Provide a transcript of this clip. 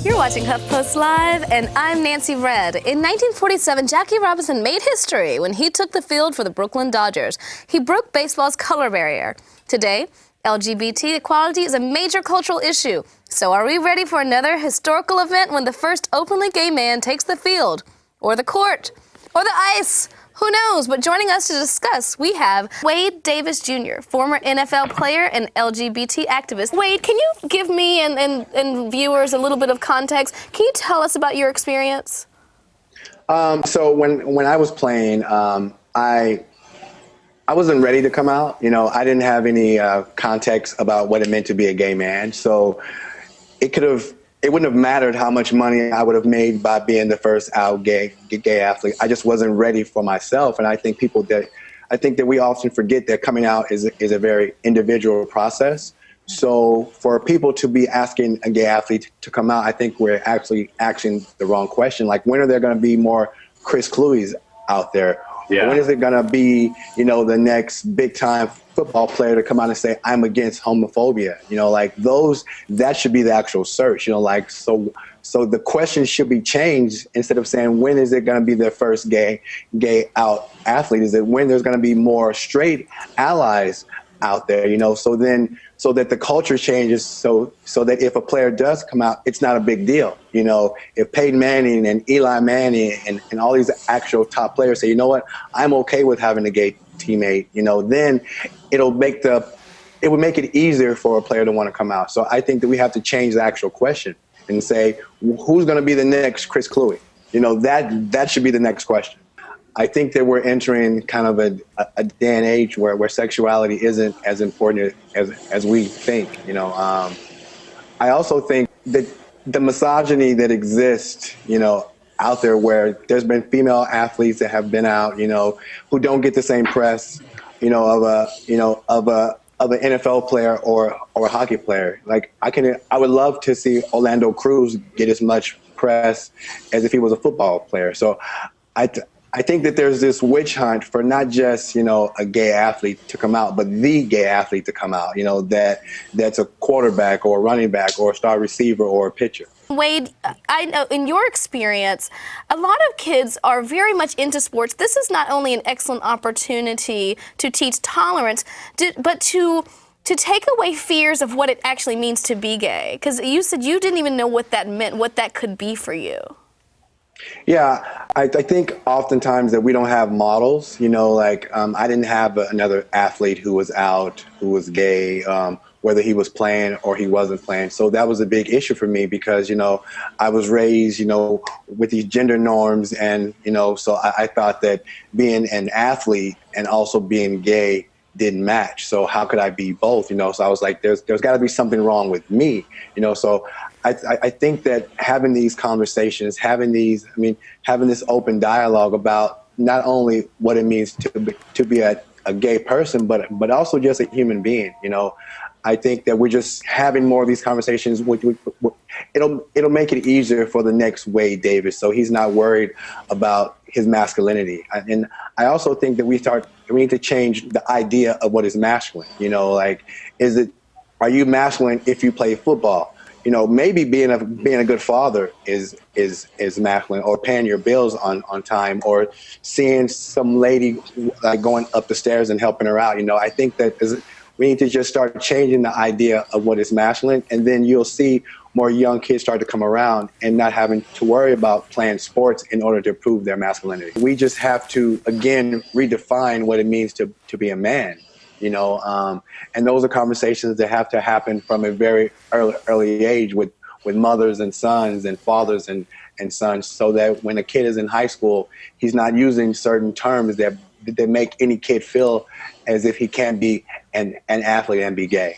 You're watching HuffPost Live, and I'm Nancy Red. In 1947, Jackie Robinson made history when he took the field for the Brooklyn Dodgers. He broke baseball's color barrier. Today, LGBT equality is a major cultural issue. So are we ready for another historical event when the first openly gay man takes the field, or the court, or the ice? Who knows? But joining us to discuss, we have Wade Davis Jr., former NFL player and LGBT activist. Wade, can you give me and viewers a little bit of context? Can you tell us about your experience? So when I was playing, I wasn't ready to come out. You know, I didn't have any context about what it meant to be a gay man. So it wouldn't have mattered how much money I would have made by being the first out gay athlete. I just wasn't ready for myself. And I think that we often forget that coming out is a very individual process. So for people to be asking a gay athlete to come out, I think we're actually asking the wrong question. Like, when are there going to be more Chris Cluey's out there? Yeah. When is it going to be, you know, the next big time football player to come out and say, I'm against homophobia? You know, like that should be the actual search, you know, like, so the question should be changed. Instead of saying, when is it going to be their first gay out athlete? Is it when there's going to be more straight allies out there, you know, so that the culture changes, so that if a player does come out, it's not a big deal. You know, if Peyton Manning and Eli Manning and all these actual top players say, you know what, I'm okay with having a gay teammate, you know, then it would make it easier for a player to want to come out. So I think that we have to change the actual question and say, who's going to be the next Chris Cluey? You know, that should be the next question. I think that we're entering kind of a day and age where sexuality isn't as important as we think, you know. I also think that the misogyny that exists, you know, out there, where there's been female athletes that have been out, you know, who don't get the same press, you know, of an NFL player or a hockey player. Like, I would love to see Orlando Cruz get as much press as if he was a football player. So I think that there's this witch hunt for not just, you know, a gay athlete to come out, but the gay athlete to come out, you know, that's a quarterback or a running back or a star receiver or a pitcher. Wade, I know in your experience, a lot of kids are very much into sports. This is not only an excellent opportunity to teach tolerance, but to take away fears of what it actually means to be gay. Because you said you didn't even know what that meant, what that could be for you. Yeah, I think oftentimes that we don't have models, you know, like I didn't have another athlete who was out, who was gay, whether he was playing or he wasn't playing. So that was a big issue for me because, you know, I was raised, you know, with these gender norms, and, you know, so I thought that being an athlete and also being gay didn't match. So how could I be both? You know, so I was like, there's got to be something wrong with me, you know. So I think that having these conversations, having this open dialogue about not only what it means to be a gay person, but also just a human being, you know. I think that we're just having more of these conversations. It'll make it easier for the next Wade Davis, so he's not worried about his masculinity. And I also think that we need to change the idea of what is masculine. You know, like, are you masculine if you play football? You know, maybe being a good father is masculine, or paying your bills on time, or seeing some lady like going up the stairs and helping her out. You know, I think that we need to just start changing the idea of what is masculine, and then you'll see more young kids start to come around and not having to worry about playing sports in order to prove their masculinity. We just have to, again, redefine what it means to be a man, you know, and those are conversations that have to happen from a very early age with mothers and sons and fathers and sons, so that when a kid is in high school, he's not using certain terms that make any kid feel as if he can't be an athlete and be gay.